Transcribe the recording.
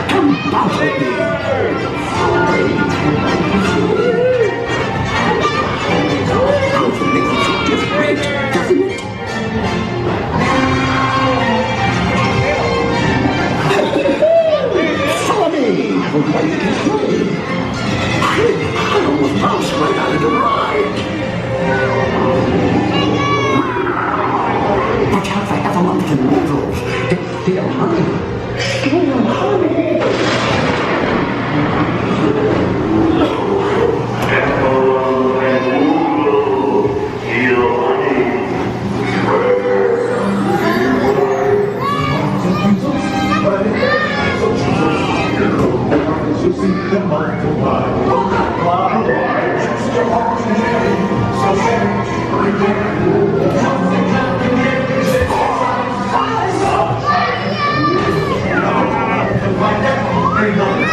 Come bounce with me. Bouncing makes you feel just great, doesn't it? Follow me. We're going to get ready. I almost bounced right out of the ride. Watch out for everyone's noodles. They are honey. Steal honey. Very good.